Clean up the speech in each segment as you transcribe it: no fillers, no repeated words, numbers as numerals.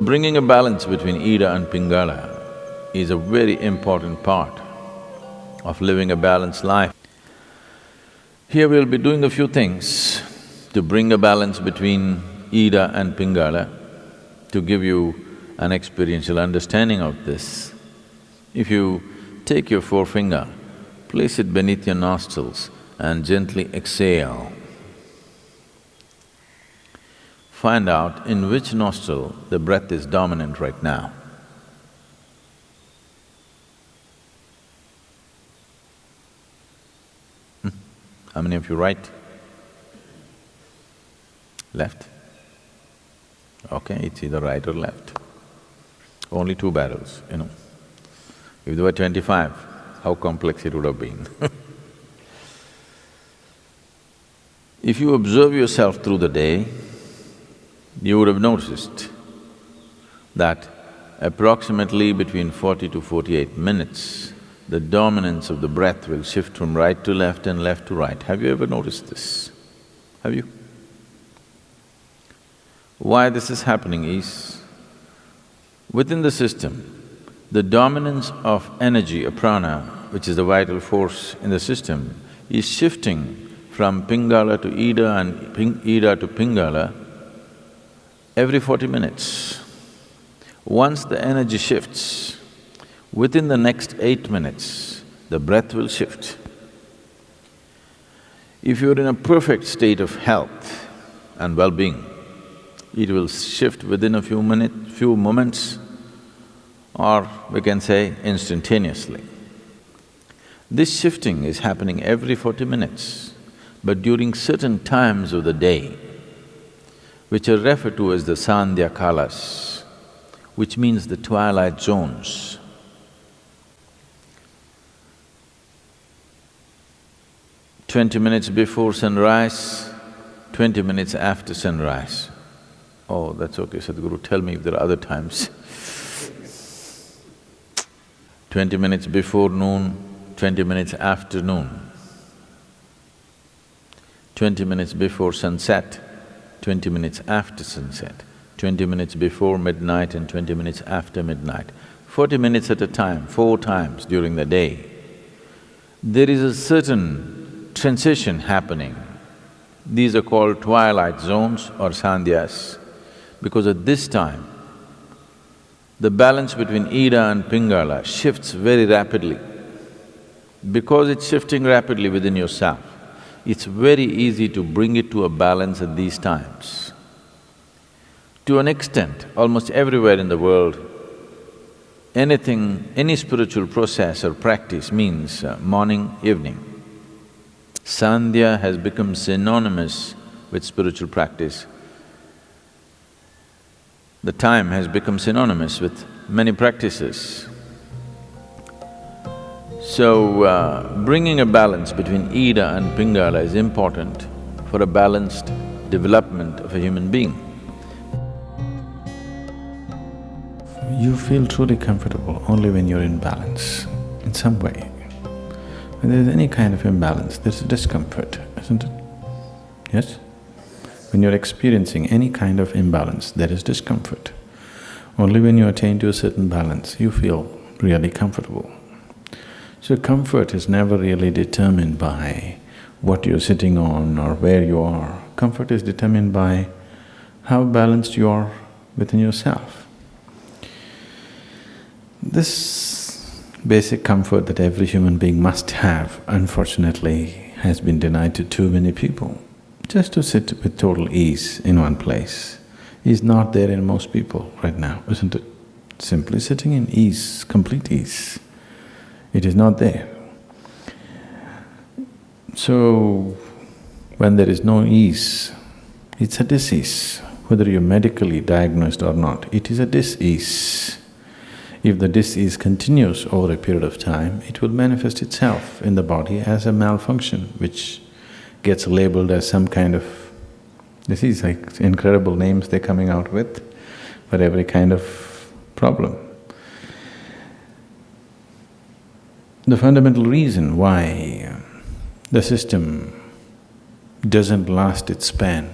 Bringing a balance between Ida and Pingala is a very important part of living a balanced life. Here we'll be doing a few things to bring a balance between Ida and Pingala, to give you an experiential understanding of this. If you take your forefinger, place it beneath your nostrils and gently exhale. Find out in which nostril the breath is dominant right now. How many of you right? Left? Okay, it's either right or left. Only two barrels, you know. If there were 25, how complex it would have been. If you observe yourself through the day, you would have noticed that approximately between 40 to 48 minutes, the dominance of the breath will shift from right to left and left to right. Have you ever noticed this? Have you? Why this is happening is, within the system, the dominance of energy, prana, which is the vital force in the system, is shifting from Pingala to Ida and Ida to Pingala every 40 minutes. Once the energy shifts, within the next 8 minutes, the breath will shift. If you're in a perfect state of health and well-being, it will shift within a few moments, or we can say instantaneously. This shifting is happening every 40 minutes, but during certain times of the day, which are referred to as the Sandhya Kalas, which means the twilight zones. 20 minutes before sunrise, 20 minutes after sunrise. Oh, that's okay, Sadhguru, tell me if there are other times. 20 minutes before noon, 20 minutes after noon. 20 minutes before sunset, 20 minutes after sunset, 20 minutes before midnight and 20 minutes after midnight. 40 minutes at a time, 4 times during the day. There is a certain transition happening. These are called twilight zones or sandhyas, because at this time, the balance between Ida and Pingala shifts very rapidly. Because it's shifting rapidly within yourself, it's very easy to bring it to a balance at these times. To an extent, almost everywhere in the world, any spiritual process or practice means morning, evening. Sandhya has become synonymous with spiritual practice. The time has become synonymous with many practices. So, bringing a balance between Ida and Pingala is important for a balanced development of a human being. You feel truly comfortable only when you're in balance, in some way. When there's any kind of imbalance, there's a discomfort, isn't it? Yes? When you're experiencing any kind of imbalance, there is discomfort. Only when you attain to a certain balance, you feel really comfortable. So comfort is never really determined by what you're sitting on or where you are. Comfort is determined by how balanced you are within yourself. This basic comfort that every human being must have, unfortunately, has been denied to too many people. Just to sit with total ease in one place is not there in most people right now, isn't it? Simply sitting in ease, complete ease, it is not there. So, when there is no ease, it's a disease. Whether you're medically diagnosed or not, it is a dis-ease. If the dis-ease continues over a period of time, it will manifest itself in the body as a malfunction, which gets labeled as some kind of… disease, like incredible names they're coming out with for every kind of problem. The fundamental reason why the system doesn't last its span,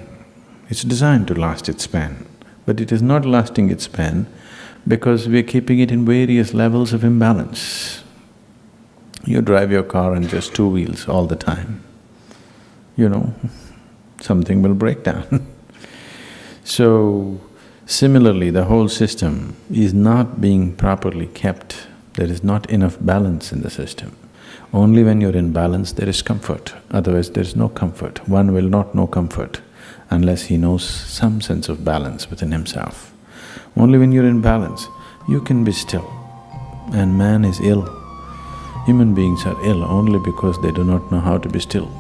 it's designed to last its span. but it is not lasting its span because we're keeping it in various levels of imbalance. You drive your car on just two wheels all the time, something will break down. So, similarly, the whole system is not being properly kept. There is not enough balance in the system. Only when you're in balance, there is comfort, otherwise there is no comfort. One will not know comfort unless he knows some sense of balance within himself. Only when you're in balance, you can be still. And man is ill. Human beings are ill only because they do not know how to be still.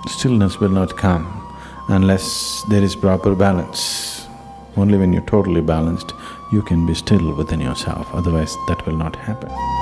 Stillness will not come unless there is proper balance. Only when you're totally balanced, you can be still within yourself, otherwise that will not happen.